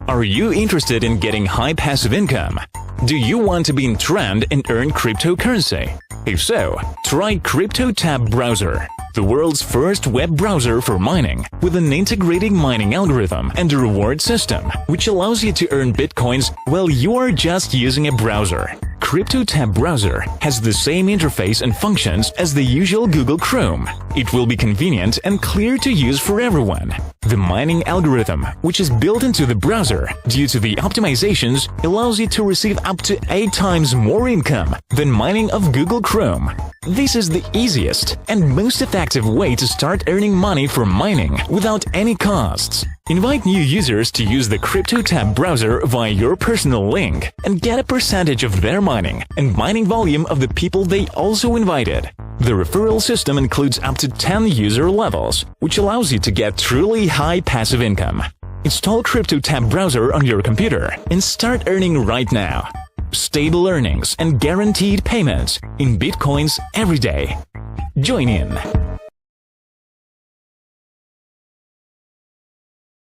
Are you interested in getting high passive income? Do you want to be in trend and earn cryptocurrency? If so, try CryptoTab browser, the world's first web browser for mining, with an integrated mining algorithm and a reward system, which allows you to earn bitcoins while you are just using a browser. CryptoTab browser has the same interface and functions as the usual Google Chrome. It will be convenient and clear to use for everyone. The mining algorithm, which is built into the browser due to the optimizations, allows you to receive up to 8 times more income than mining of Google Chrome. This is the easiest and most effective way to start earning money from mining without any costs. Invite new users to use the CryptoTab browser via your personal link and get a percentage of their mining and mining volume of the people they also invited. The referral system includes up to 10 user levels, which allows you to get truly high passive income. Install CryptoTab browser on your computer and start earning right now. Stable earnings and guaranteed payments in bitcoins every day. Join in!